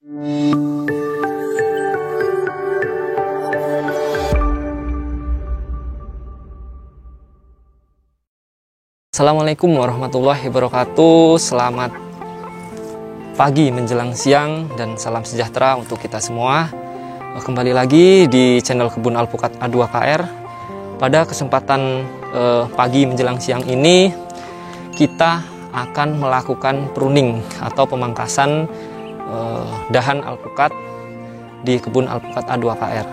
Assalamualaikum warahmatullahi wabarakatuh. Selamat pagi menjelang siang dan salam sejahtera untuk kita semua. Kembali lagi di channel Kebun Alpukat A2KR. Pada kesempatan pagi menjelang siang ini kita akan melakukan pruning atau pemangkasan dahan alpukat di Kebun Alpukat A2KR.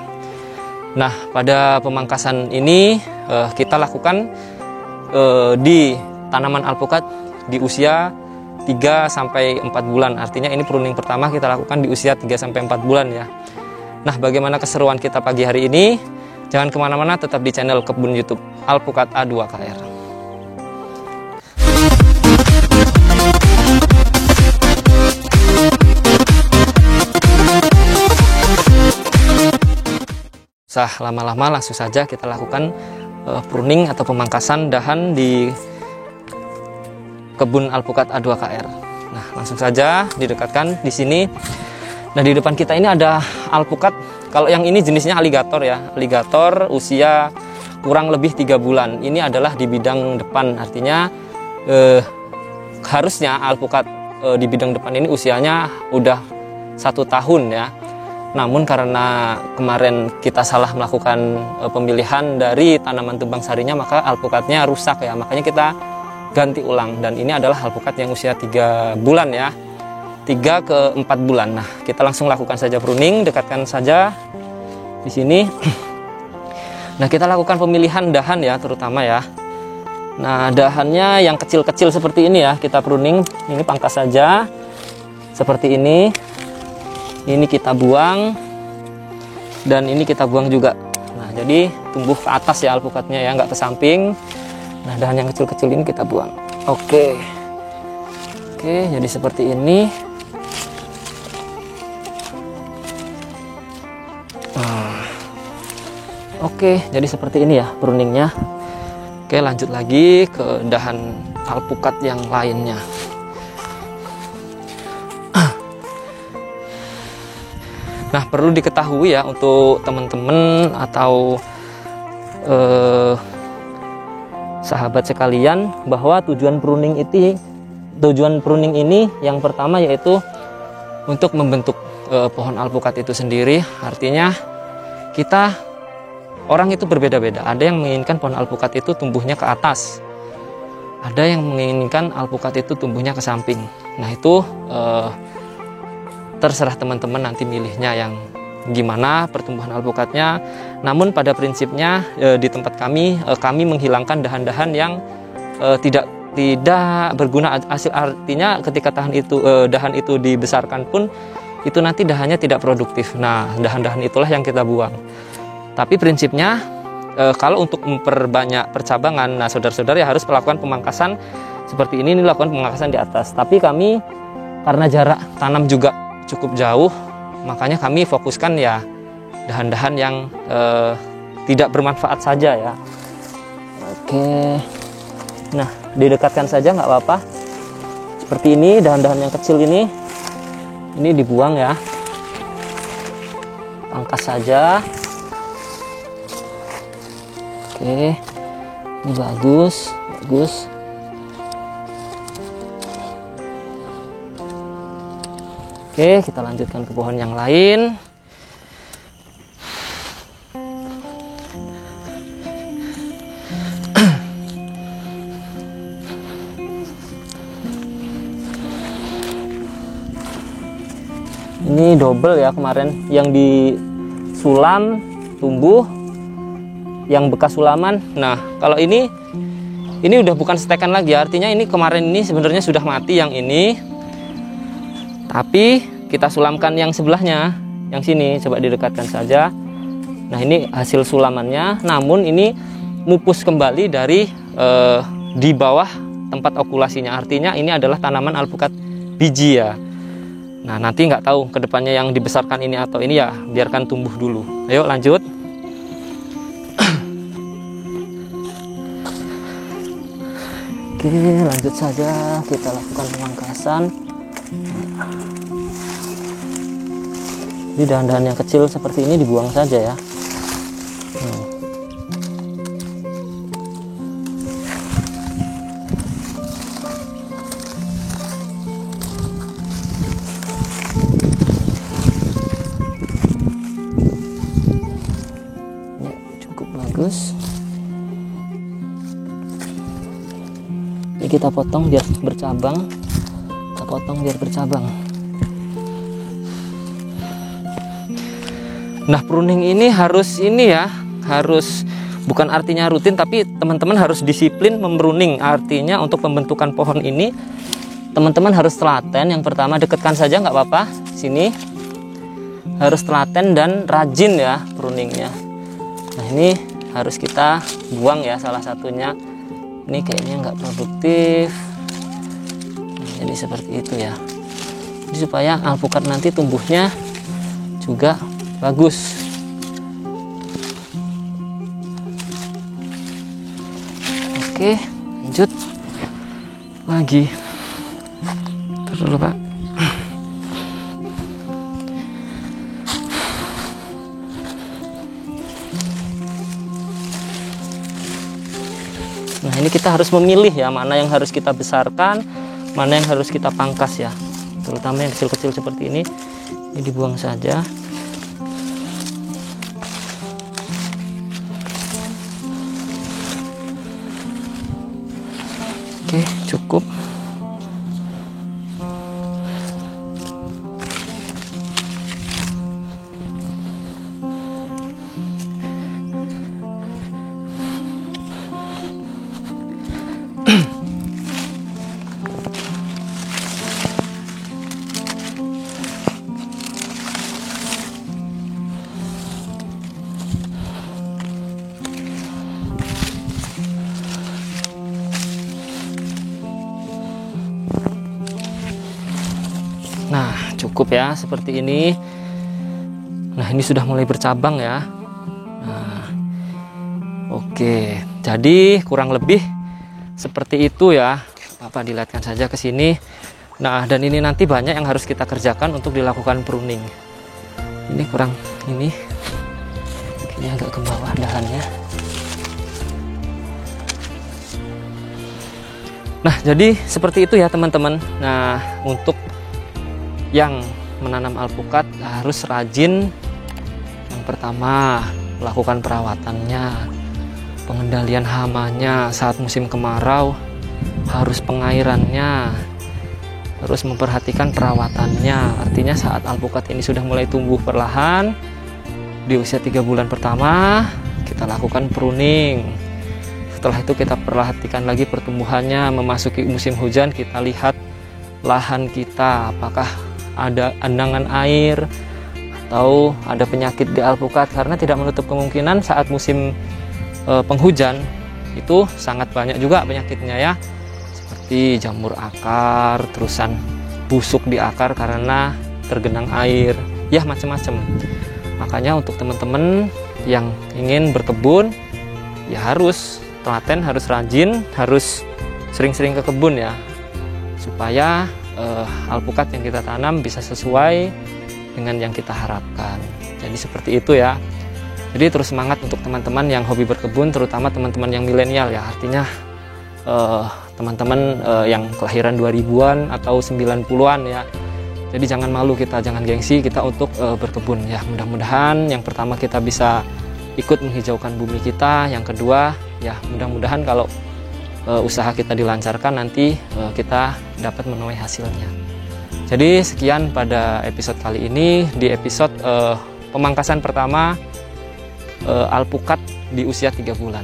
Nah, pada pemangkasan ini kita lakukan di tanaman alpukat di usia 3-4 bulan. Artinya ini pruning pertama kita lakukan di usia 3-4 bulan ya. Nah, bagaimana keseruan kita pagi hari ini? Jangan kemana-mana, tetap di channel Kebun YouTube Alpukat A2KR. Usah lama-lama, langsung saja kita lakukan pruning atau pemangkasan dahan di Kebun Alpukat A2KR. Nah, langsung saja didekatkan di sini. Nah, di depan kita ini ada alpukat. Kalau yang ini jenisnya aligator ya. Aligator usia kurang lebih 3 bulan. Ini adalah di bidang depan. Artinya harusnya alpukat di bidang depan ini usianya udah 1 tahun ya. Namun karena kemarin kita salah melakukan pemilihan dari tanaman tumbang sarinya, maka alpukatnya rusak ya. Makanya kita ganti ulang. Dan ini adalah alpukat yang usia 3 bulan ya. 3 ke 4 bulan. Nah, kita langsung lakukan saja pruning, dekatkan saja di sini. Nah, kita lakukan pemilihan dahan ya, terutama ya. Nah, dahannya yang kecil-kecil seperti ini ya, kita pruning. Ini pangkas saja seperti ini. Ini kita buang, dan ini kita buang juga. Nah, jadi tumbuh ke atas ya alpukatnya ya, nggak ke samping. Nah, dahan yang kecil-kecil ini kita buang. Oke, jadi seperti ini. Oke, jadi seperti ini ya pruningnya. Oke, lanjut lagi ke dahan alpukat yang lainnya. Nah, perlu diketahui ya untuk teman-teman atau sahabat sekalian, bahwa tujuan pruning ini yang pertama yaitu untuk membentuk pohon alpukat itu sendiri. Artinya orang itu berbeda-beda. Ada yang menginginkan pohon alpukat itu tumbuhnya ke atas, ada yang menginginkan alpukat itu tumbuhnya ke samping. Nah, itu terserah teman-teman nanti milihnya yang gimana pertumbuhan alpukatnya. Namun pada prinsipnya di tempat kami menghilangkan dahan-dahan yang tidak berguna hasil. Artinya ketika dahan itu dibesarkan pun itu nanti dahannya tidak produktif. Nah, dahan-dahan itulah yang kita buang. Tapi prinsipnya kalau untuk memperbanyak percabangan, nah saudara-saudara ya harus melakukan pemangkasan seperti ini lakukan pemangkasan di atas. Tapi kami karena jarak tanam juga cukup jauh, makanya kami fokuskan ya dahan-dahan yang tidak bermanfaat saja ya. Oke, nah didekatkan saja nggak apa-apa. Seperti ini dahan-dahan yang kecil ini dibuang ya, pangkas saja. Oke, ini bagus. Oke, kita lanjutkan ke pohon yang lain. Ini double ya, kemarin yang disulam tumbuh, yang bekas sulaman. Nah, kalau ini udah bukan stekan lagi, artinya ini kemarin ini sebenarnya sudah mati yang ini. Tapi kita sulamkan yang sebelahnya, yang sini, coba didekatkan saja. Nah, ini hasil sulamannya, namun ini mupus kembali dari di bawah tempat okulasinya. Artinya ini adalah tanaman alpukat biji ya. Nah, nanti nggak tahu kedepannya yang dibesarkan ini atau ini ya, biarkan tumbuh dulu. Ayo lanjut. Oke, lanjut saja kita lakukan pemangkasan. Jadi dahan-dahan yang kecil seperti ini dibuang saja ya. Cukup bagus. Ini kita potong biar bercabang. Kita potong biar bercabang. Nah, pruning ini harus bukan artinya rutin, tapi teman-teman harus disiplin mempruning. Artinya untuk pembentukan pohon ini teman-teman harus telaten. Yang pertama, dekatkan saja nggak apa-apa. Sini harus telaten dan rajin ya pruningnya. Nah, ini harus kita buang ya salah satunya. Ini kayaknya nggak produktif. Nah, jadi seperti itu ya. Jadi supaya alpukat nanti tumbuhnya juga bagus. Oke, lanjut lagi. Terus dulu Pak. Nah, ini kita harus memilih ya, mana yang harus kita besarkan, mana yang harus kita pangkas ya. Terutama yang kecil-kecil seperti ini dibuang saja. Oke, cukup. Nah, cukup ya seperti ini. Nah, ini sudah mulai bercabang ya. Nah, oke. Jadi kurang lebih seperti itu ya. Bapak dilihatkan saja ke sini. Nah, dan ini nanti banyak yang harus kita kerjakan untuk dilakukan pruning. Ini kurang ini. Ini agak ke bawah dahannya. Nah, jadi seperti itu ya teman-teman. Nah, untuk yang menanam alpukat harus rajin. Yang pertama, melakukan perawatannya, pengendalian hamanya saat musim kemarau, harus pengairannya, harus memperhatikan perawatannya. Artinya saat alpukat ini sudah mulai tumbuh perlahan, di usia 3 bulan pertama kita lakukan pruning. Setelah itu kita perhatikan lagi pertumbuhannya. Memasuki musim hujan, kita lihat lahan kita apakah ada andangan air atau ada penyakit di alpukat, karena tidak menutup kemungkinan saat musim penghujan itu sangat banyak juga penyakitnya ya, seperti jamur akar, terusan busuk di akar karena tergenang air ya, macam-macam. Makanya untuk teman-teman yang ingin berkebun ya harus telaten, harus rajin, harus sering-sering ke kebun ya, supaya alpukat yang kita tanam bisa sesuai dengan yang kita harapkan. Jadi seperti itu ya. Jadi terus semangat untuk teman-teman yang hobi berkebun, terutama teman-teman yang milenial ya. Artinya teman-teman yang kelahiran 2000-an atau 90-an ya. Jadi jangan malu kita, jangan gengsi kita untuk berkebun ya. Mudah-mudahan yang pertama kita bisa ikut menghijaukan bumi kita, yang kedua ya mudah-mudahan kalau usaha kita dilancarkan, nanti kita dapat menuai hasilnya. Jadi sekian pada episode kali ini, di episode pemangkasan pertama alpukat di usia 3 bulan.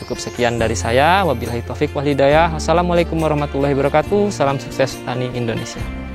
Cukup sekian dari saya. Wabillahi taufik wal hidayah. Wassalamualaikum warahmatullahi wabarakatuh. Salam sukses tani Indonesia.